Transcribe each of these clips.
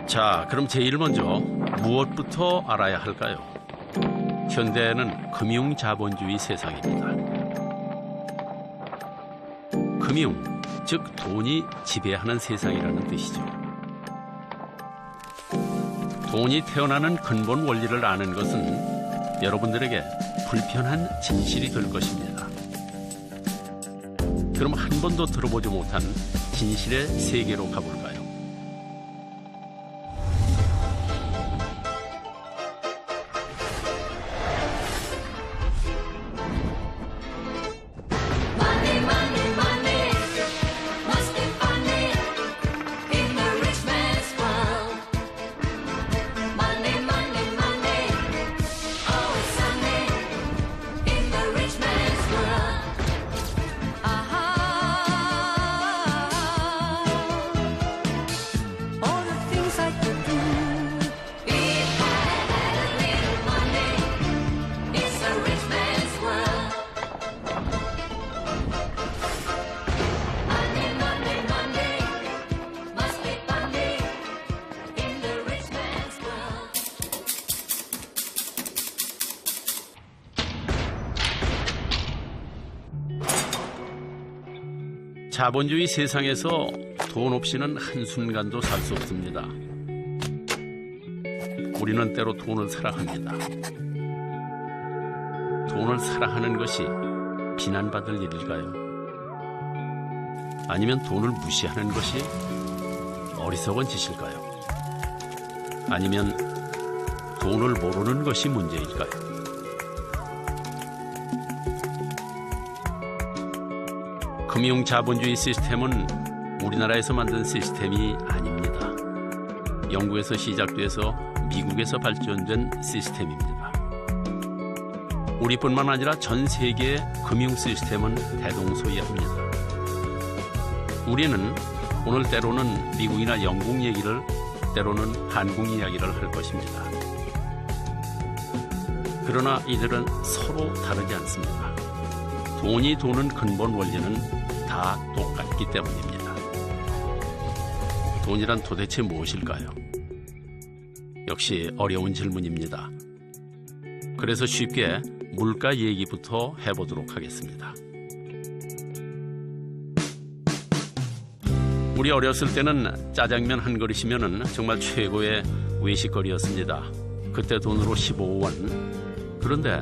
자, 그럼 제일 먼저 무엇부터 알아야 할까요? 현대는 금융자본주의 세상입니다. 금융, 즉 돈이 지배하는 세상이라는 뜻이죠. 돈이 태어나는 근본 원리를 아는 것은 여러분들에게 불편한 진실이 될 것입니다. 그럼 한 번도 들어보지 못한 진실의 세계로 가볼까요? 자본주의 세상에서 돈 없이는 한순간도 살 수 없습니다. 우리는 때로 돈을 사랑합니다. 돈을 사랑하는 것이 비난받을 일일까요? 아니면 돈을 무시하는 것이 어리석은 짓일까요? 아니면 돈을 모르는 것이 문제일까요? 금융자본주의 시스템은 우리나라에서 만든 시스템이 아닙니다. 영국에서 시작돼서 미국에서 발전된 시스템입니다. 우리뿐만 아니라 전 세계의 금융 시스템은 대동소이합니다. 우리는 오늘 때로는 미국이나 영국 얘기를, 때로는 한국 이야기를 할 것입니다. 그러나 이들은 서로 다르지 않습니다. 돈이 도는 근본 원리는 다 똑같기 때문입니다. 돈이란 도대체 무엇일까요? 역시 어려운 질문입니다. 그래서 쉽게 물가 얘기부터 해보도록 하겠습니다. 우리 어렸을 때는 짜장면 한 그릇이면 정말 최고의 외식거리였습니다. 그때 돈으로 15원. 그런데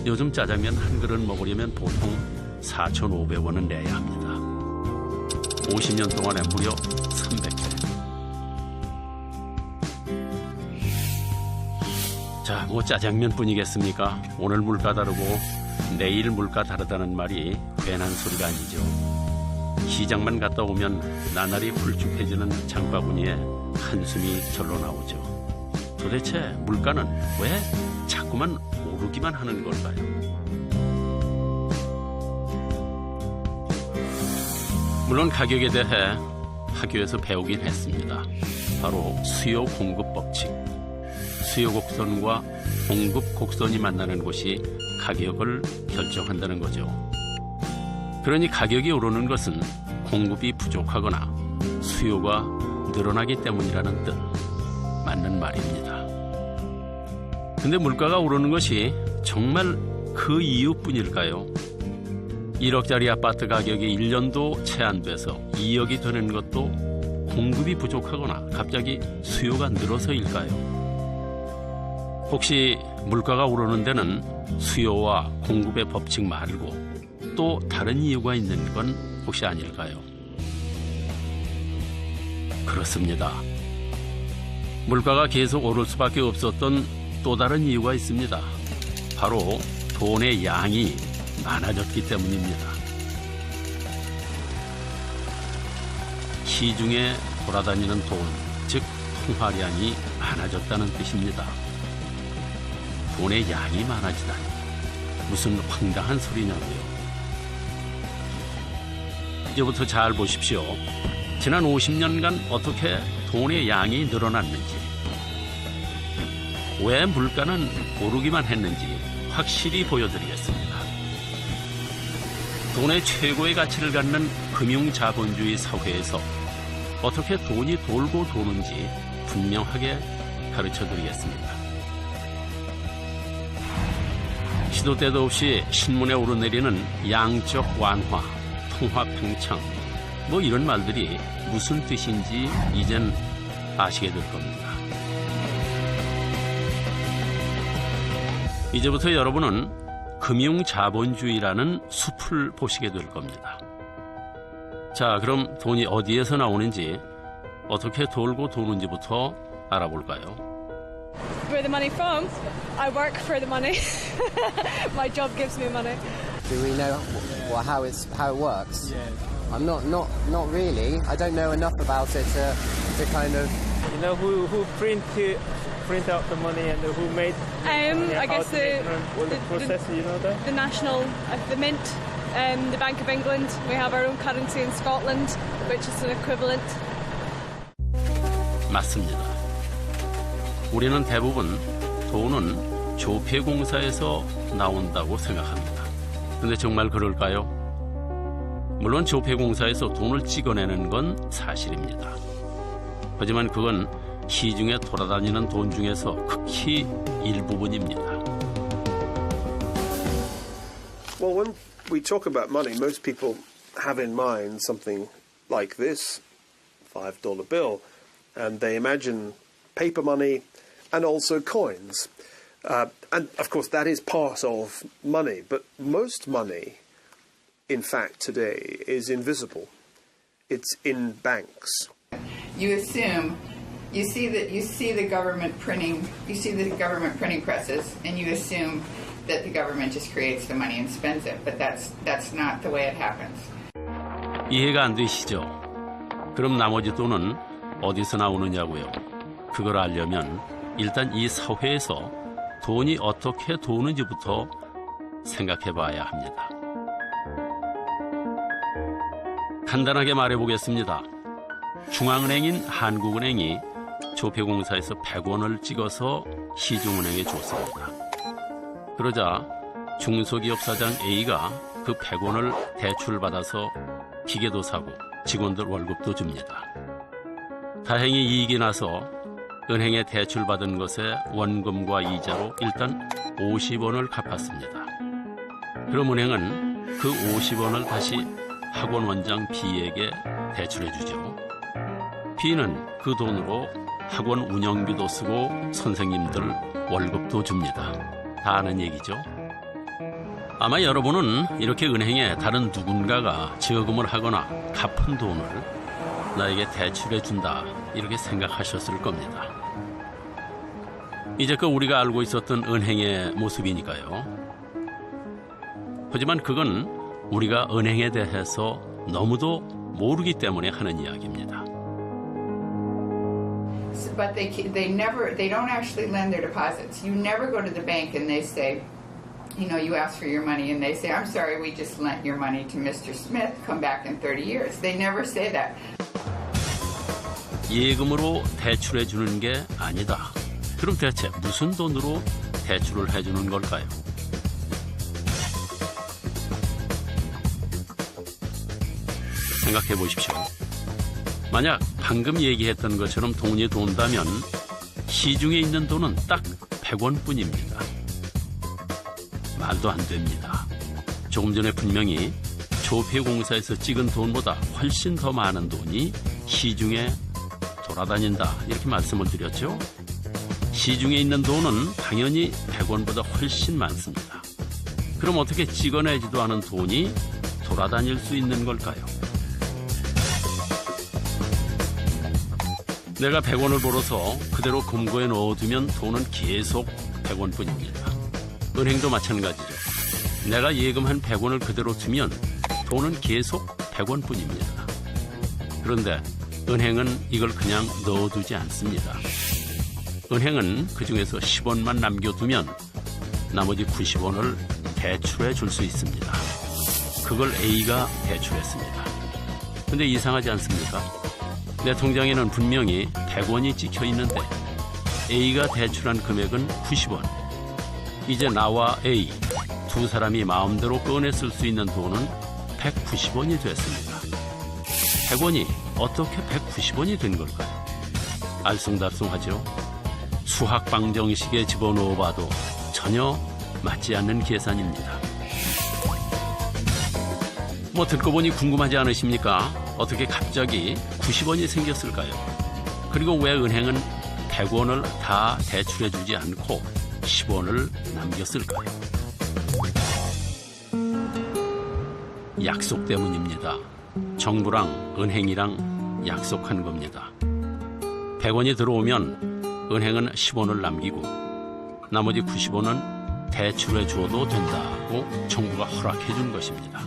요즘 짜장면 한 그릇 먹으려면 보통 4,500원은 내야 합니다. 50년 동안에 무려 300배. 자, 뭐 짜장면뿐이겠습니까? 오늘 물가 다르고 내일 물가 다르다는 말이 괜한 소리가 아니죠. 시장만 갔다 오면 나날이 훌쭉해지는 장바구니에 한숨이 절로 나오죠. 도대체 물가는 왜 자꾸만 오르기만 하는 걸까요? 물론 가격에 대해 학교에서 배우긴 했습니다. 바로 수요 공급 법칙. 수요 곡선과 공급 곡선이 만나는 곳이 가격을 결정한다는 거죠. 그러니 가격이 오르는 것은 공급이 부족하거나 수요가 늘어나기 때문이라는 뜻. 맞는 말입니다. 근데 물가가 오르는 것이 정말 그 이유뿐일까요? 1억짜리 아파트 가격이 1년도 채 안 돼서 2억이 되는 것도 공급이 부족하거나 갑자기 수요가 늘어서일까요? 혹시 물가가 오르는 데는 수요와 공급의 법칙 말고 또 다른 이유가 있는 건 혹시 아닐까요? 그렇습니다. 물가가 계속 오를 수밖에 없었던 또 다른 이유가 있습니다. 바로 돈의 양이 많아졌기 때문입니다. 시중에 돌아다니는 돈, 즉 통화량이 많아졌다는 뜻입니다. 돈의 양이 많아지다니 무슨 황당한 소리냐고요. 이제부터 잘 보십시오. 지난 50년간 어떻게 돈의 양이 늘어났는지, 왜 물가는 오르기만 했는지 확실히 보여드리겠습니다. 돈의 최고의 가치를 갖는 금융자본주의 사회에서 어떻게 돈이 돌고 도는지 분명하게 가르쳐 드리겠습니다. 시도 때도 없이 신문에 오르내리는 양적 완화, 통화 팽창, 뭐 이런 말들이 무슨 뜻인지 이젠 아시게 될 겁니다. 이제부터 여러분은 금융자본주의라는 숲을 보시게 될 겁니다. 자, 그럼 돈이 어디에서 나오는지, 어떻게 돌고 도는지부터 알아볼까요? Where the money from? I work for the money. My job gives me money. Do we know how it works? Yeah. I'm not really. I don't know enough about it to kind of. You know who print out the money and who made? I guess the process. You know that? the national, the mint, the Bank of England. We have our own currency in Scotland, which is an equivalent. 맞습니다. 우리는 대부분 돈은 조폐공사에서 나온다고 생각합니다. 근데 정말 그럴까요? 물론 조폐공사에서 돈을 찍어내는 건 사실입니다. 하지만 그건 시중에 돌아다니는 돈 중에서 극히 일부분입니다. Well, when we talk about money, most people have in mind something like this $5 bill, and they imagine paper money and also coins. And of course, that is part of money, but most money, in fact, today is invisible. It's in banks. You assume you see the government printing presses, and you assume that the government just creates the money and spends it, but that's not the way it happens. 이해가 안 되시죠? 그럼 나머지 돈은 어디서 나오느냐고요? 그걸 알려면 일단 이 사회에서 돈이 어떻게 도는지부터 생각해 봐야 합니다. 간단하게 말해보겠습니다. 중앙은행인 한국은행이 조폐공사에서 100원을 찍어서 시중은행에 줬습니다. 그러자 중소기업 사장 A가 그 100원을 대출받아서 기계도 사고 직원들 월급도 줍니다. 다행히 이익이 나서 은행에 대출받은 것에 원금과 이자로 일단 50원을 갚았습니다. 그럼 은행은 그 50원을 다시 학원 원장 B에게 대출해주죠. B는 그 돈으로 학원 운영비도 쓰고 선생님들 월급도 줍니다. 다 아는 얘기죠. 아마 여러분은 이렇게 은행에 다른 누군가가 저금을 하거나 갚은 돈을 나에게 대출해준다 이렇게 생각하셨을 겁니다. 이제껏 우리가 알고 있었던 은행의 모습이니까요. 하지만 그건 우리가 은행에 대해서 너무도 모르기 때문에 하는 이야기입니다. But they don't actually lend their deposits. You never go to the bank and they say, you know, you ask for your money and they say, I'm sorry, we just lent your money to Mr. Smith. Come back in 30 years. They never say that. 예금으로 대출해 주는 게 아니다. 그럼 대체 무슨 돈으로 대출을 해주는 걸까요? 생각해 보십시오. 만약 방금 얘기했던 것처럼 돈이 돈다면 시중에 있는 돈은 딱 100원뿐입니다. 말도 안 됩니다. 조금 전에 분명히 조폐공사에서 찍은 돈보다 훨씬 더 많은 돈이 시중에 돌아다닌다 이렇게 말씀을 드렸죠. 시중에 있는 돈은 당연히 100원보다 훨씬 많습니다. 그럼 어떻게 찍어내지도 않은 돈이 돌아다닐 수 있는 걸까요? 내가 100원을 벌어서 그대로 금고에 넣어두면 돈은 계속 100원뿐입니다. 은행도 마찬가지죠. 내가 예금한 100원을 그대로 두면 돈은 계속 100원뿐입니다. 그런데 은행은 이걸 그냥 넣어두지 않습니다. 은행은 그중에서 10원만 남겨두면 나머지 90원을 대출해 줄 수 있습니다. 그걸 A가 대출했습니다. 근데 이상하지 않습니까? 내 통장에는 분명히 100원이 찍혀 있는데 A가 대출한 금액은 90원. 이제 나와 A 두 사람이 마음대로 꺼내 쓸 수 있는 돈은 190원이 됐습니다. 100원이 어떻게 190원이 된 걸까요? 알쏭달쏭하죠. 수학 방정식에 집어넣어봐도 전혀 맞지 않는 계산입니다. 뭐 듣고 보니 궁금하지 않으십니까? 어떻게 갑자기 90원이 생겼을까요? 그리고 왜 은행은 100원을 다 대출해주지 않고 10원을 남겼을까요? 약속 때문입니다. 정부랑 은행이랑 약속한 겁니다. 100원이 들어오면 은행은 10원을 남기고 나머지 90원은 대출해 주어도 된다고 정부가 허락해 준 것입니다.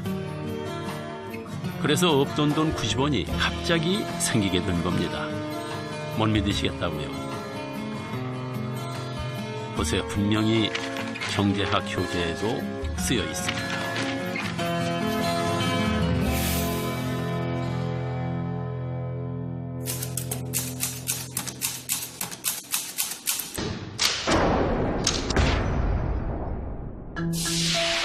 그래서 없던 돈 90원이 갑자기 생기게 된 겁니다. 못 믿으시겠다고요? 보세요. 분명히 경제학 교재에도 쓰여 있습니다.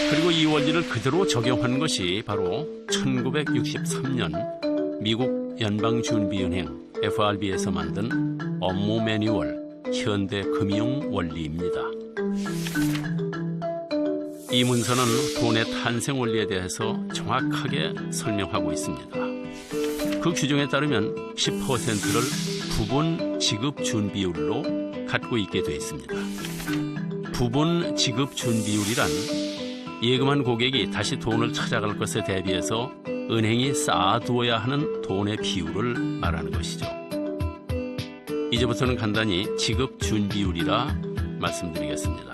그리고 이 원리를 그대로 적용한 것이 바로 1963년 미국 연방준비은행 FRB에서 만든 업무 매뉴얼 현대금융 원리입니다. 이 문서는 돈의 탄생 원리에 대해서 정확하게 설명하고 있습니다. 그 규정에 따르면 10%를 부분 지급 준비율로 갖고 있게 되어 있습니다. 부분 지급 준비율이란 예금한 고객이 다시 돈을 찾아갈 것에 대비해서 은행이 쌓아두어야 하는 돈의 비율을 말하는 것이죠. 이제부터는 간단히 지급 준비율이라 말씀드리겠습니다.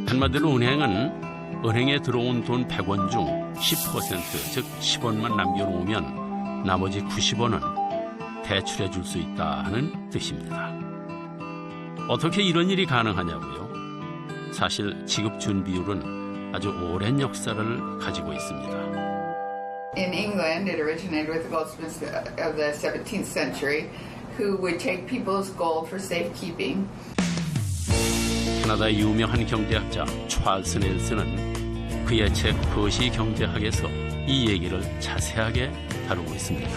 한마디로 은행에 들어온 돈 100원 중 10%, 즉 10원만 남겨놓으면 나머지 90원은 대출해 줄 수 있다는 뜻입니다. 어떻게 이런 일이 가능하냐고요? 사실 지급 준비율은 아주 오랜 역사를 가지고 있습니다. In England, it originated with the goldsmiths of the 17th century, who would take people's gold for safekeeping. 캐나다의 유명한 경제학자 찰스 넬슨은 그의 책 거시 경제학에서 이 얘기를 자세하게 다루고 있습니다.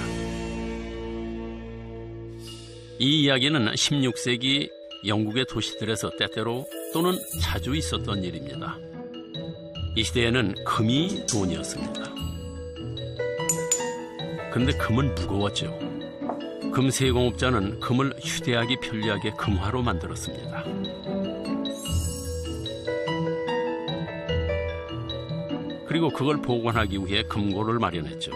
이 이야기는 16세기 영국의 도시들에서 때때로 또는 자주 있었던 일입니다. 이 시대에는 금이 돈이었습니다. 그런데 금은 무거웠죠. 금 세공업자는 금을 휴대하기 편리하게 금화로 만들었습니다. 그리고 그걸 보관하기 위해 금고를 마련했죠.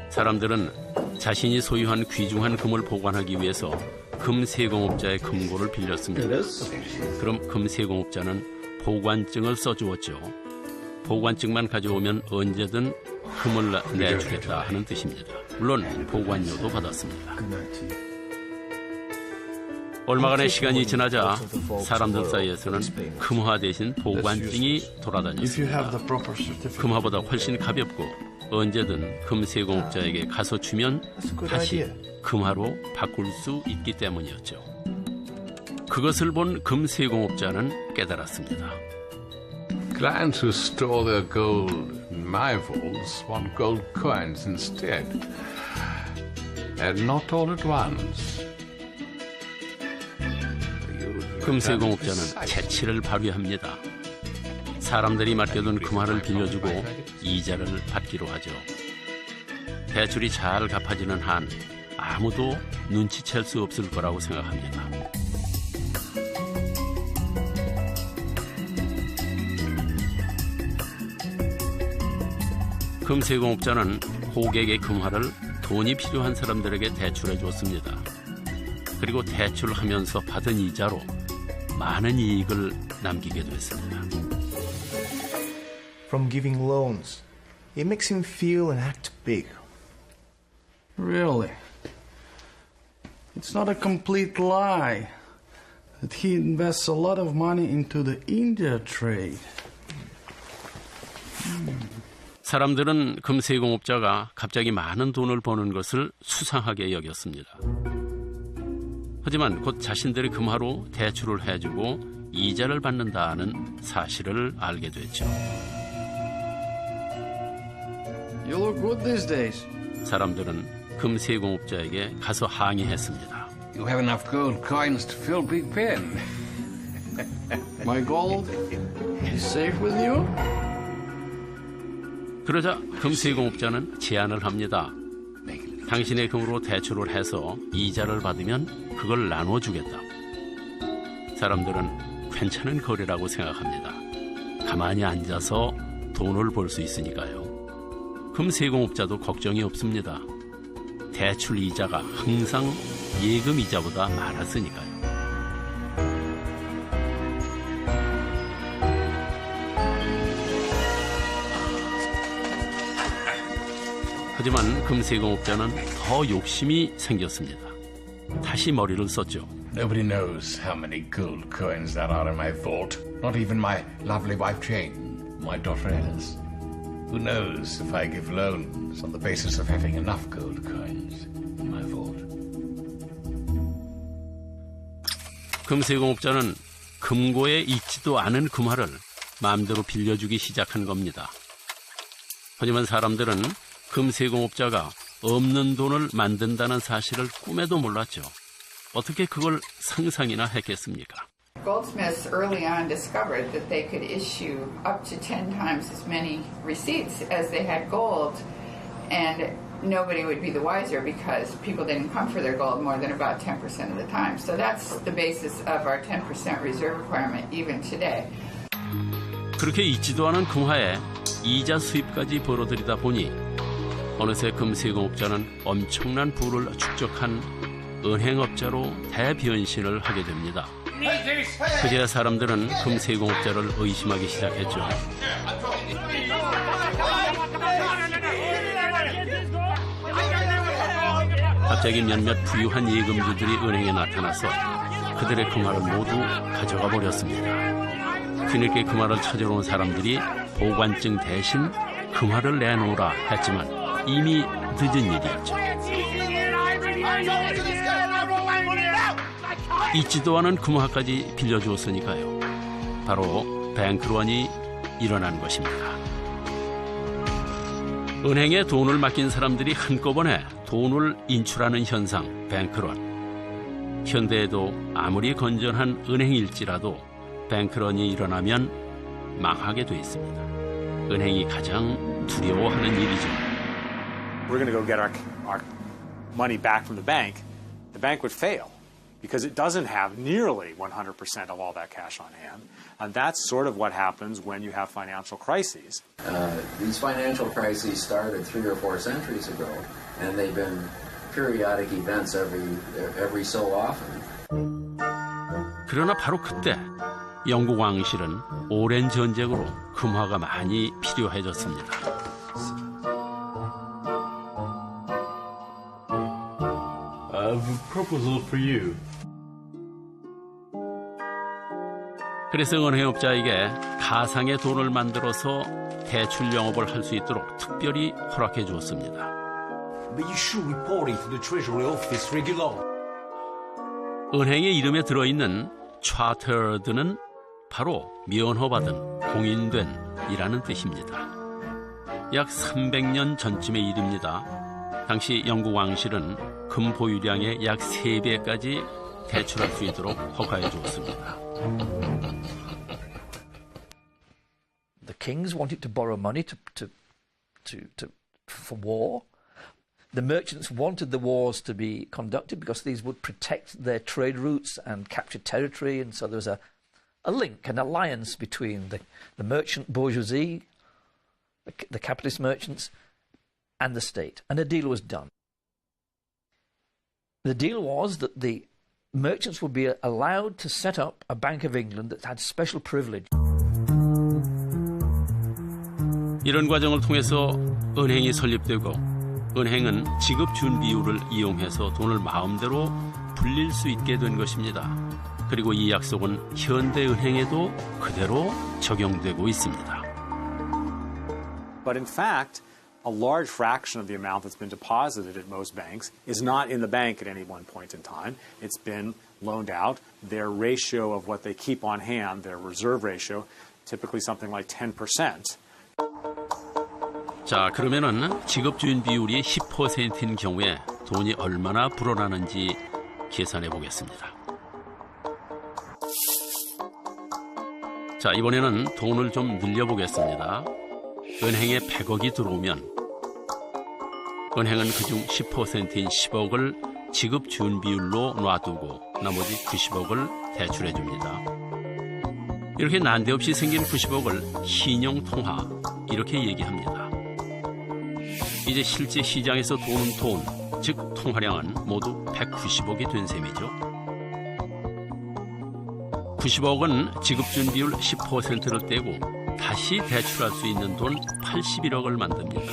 사람들은 자신이 소유한 귀중한 금을 보관하기 위해서 금세공업자의 금고를 빌렸습니다. 그럼 금세공업자는 보관증을 써주었죠. 보관증만 가져오면 언제든 금을 내주겠다 하는 뜻입니다. 물론 보관료도 받았습니다. 얼마간의 시간이 지나자 사람들 사이에서는 금화 대신 보관증이 돌아다녔습니다. 금화보다 훨씬 가볍고 언제든 금세공업자에게 가서 주면 다시 금화로 바꿀 수 있기 때문이었죠. 그것을 본 금세공업자는 깨달았습니다. Clients who store their gold in my vaults want gold coins instead, and not all at once. 금세공업자는 재치를 발휘합니다. 사람들이 맡겨둔 금화를 빌려주고 이자를 받기로 하죠. 대출이 잘 갚아지는 한 아무도 눈치챌 수 없을 거라고 생각합니다. 금세공업자는 고객의 금화를 돈이 필요한 사람들에게 대출해 줬습니다. 그리고 대출하면서 받은 이자로 많은 이익을 남기게 됐습니다. From giving loans, it makes him feel and act big. Really? It's not a complete lie that he invests a lot of money into the India trade. 사람들은 금세공업자가 갑자기 많은 돈을 버는 것을 수상하게 여겼습니다. 하지만 곧 자신들의 금화로 대출을 해주고 이자를 받는다는 사실을 알게 됐죠. You look good these days. 사람들은 금세공업자에게 가서 항의했습니다. You have enough gold coins to fill Big Ben. My gold is safe with you? 그러자 금세공업자는 제안을 합니다. 당신의 금으로 대출을 해서 이자를 받으면 그걸 나눠주겠다. 사람들은 괜찮은 거래라고 생각합니다. 가만히 앉아서 돈을 벌 수 있으니까요. 금세공업자도 걱정이 없습니다. 대출 이자가 항상 예금 이자보다 많았으니까요. 하지만 금세공업자는 더 욕심이 생겼습니다. 다시 머리를 썼죠. Nobody knows how many gold coins that are in my vault. Not even my lovely wife Jane, my daughter Alice. Who knows if I give loans on the basis of having enough gold coins in my vault. 금세공업자는 금고에 있지도 않은 금화를 마음대로 빌려주기 시작한 겁니다. 하지만 사람들은 금세공업자가 없는 돈을 만든다는 사실을 꿈에도 몰랐죠. 어떻게 그걸 상상이나 했겠습니까? Goldsmiths early on discovered that they could issue up to 10 times as many receipts as they had gold, and nobody would be the wiser because people didn't come for their gold more than about 10% of the time. So that's the basis of our 10% reserve requirement even today. 그렇게 있지도 않은 금화에 이자 수입까지 벌어들이다 보니 어느새 금세공업자는 엄청난 부를 축적한 은행업자로 대변신을 하게 됩니다. 그제야 사람들은 금세공업자를 의심하기 시작했죠. 갑자기 몇몇 부유한 예금주들이 은행에 나타나서 그들의 금화를 모두 가져가 버렸습니다. 뒤늦게 금화를 찾으러 온 사람들이 보관증 대신 금화를 내놓으라 했지만 이미 늦은 일이었죠. 있지도 않은 금화까지 빌려주었으니까요. 바로 뱅크런이 일어난 것입니다. 은행에 돈을 맡긴 사람들이 한꺼번에 돈을 인출하는 현상, 뱅크런. 현대에도 아무리 건전한 은행일지라도 뱅크런이 일어나면 망하게 돼 있습니다. 은행이 가장 두려워하는 일이죠. We're going to go get our money back from the bank would fail because it doesn't have nearly 100% of all that cash on hand. And that's sort of what happens when you have financial crises. These financial crises started 3 or 4 centuries ago, and they've been periodic events every so often. 그러나 바로 그때 영국 왕실은 오랜 전쟁으로 금화가 많이 필요해졌습니다. Proposal for you. 그래서 은행업자에게 가상의 돈을 만들어서 대출 영업을 할 수 있도록 특별히 허락해 주었습니다. But you should report it to the Treasury Office regularly. 은행의 이름에 들어있는 chartered는 바로 면허받은, 공인된이라는 뜻입니다. 약 300년 전쯤의 일입니다. 당시 영국 왕실은 금 보유량의 약 3배까지 대출할 수 있도록 허가해 주었습니다. The kings wanted to borrow money for war. The merchants wanted the wars to be conducted because these would protect their trade routes and capture territory, and so there was a link, an alliance between the merchant bourgeoisie, the capitalist merchants, and the state, and a deal was done. The deal was that the merchants would be allowed to set up a Bank of England that had special privilege. 이런 과정을 통해서 은행이 설립되고 은행은 지급 준비율을 이용해서 돈을 마음대로 불릴 수 있게 된 것입니다. 그리고 이 약속은 현대 은행에도 그대로 적용되고 있습니다. But in fact, a large fraction of the amount that's been deposited at most banks is not in the bank at any one point in time. It's been loaned out. Their ratio of what they keep on hand, their reserve ratio, typically something like 10%. 자, 그러면은 지급주인 비율이 10%인 경우에 돈이 얼마나 불어나는지 계산해 보겠습니다. 자, 이번에는 돈을 좀 늘려보겠습니다. 은행에 100억이 들어오면 은행은 그중 10%인 10억을 지급주인 비율로 놔두고 나머지 90억을 대출해 줍니다. 이렇게 난데없이 생긴 90억을 신용통화 이렇게 얘기합니다. 이제 실제 시장에서 도는 돈, 즉 통화량은 모두 190억이 된 셈이죠. 90억은 지급준 비율 10%를 떼고 다시 대출할 수 있는 돈 81억을 만듭니다.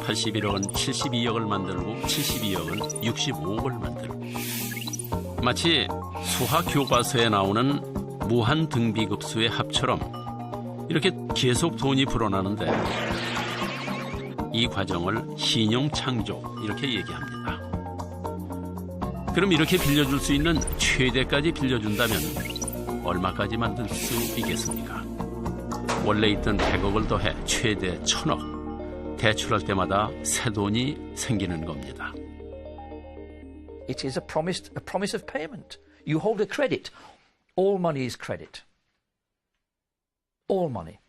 81억은 72억을 만들고 72억은 65억을 만들고 마치 수학 교과서에 나오는 무한 등비급수의 합처럼 이렇게 계속 돈이 불어나는데 이 과정을 신용창조 이렇게 얘기합니다. 그럼 이렇게 빌려줄 수 있는 최대까지 빌려준다면 얼마까지 만들 수 있겠습니까? 원래 있던 100억을 더해 최대 1000억. 대출할 때마다 새 돈이 생기는 겁니다. It is a promise of payment. You hold a credit. All money is credit. All money.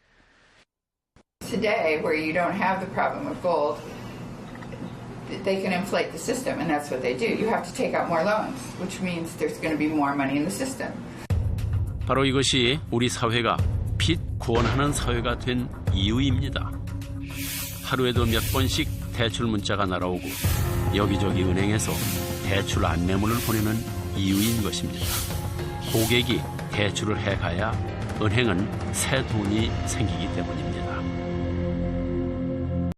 Today, where you don't have the problem of gold, they can inflate the system, and that's what they do. You have to take out more loans, which means there's going to be more money in the system. 바로 이것이 우리 사회가 빚 구원하는 사회가 된 이유입니다. 하루에도 몇 번씩 대출 문자가 날아오고 여기저기 은행에서 대출 안내문을 보내는 이유인 것입니다. 고객이 대출을 해가야 은행은 새 돈이 생기기 때문입니다.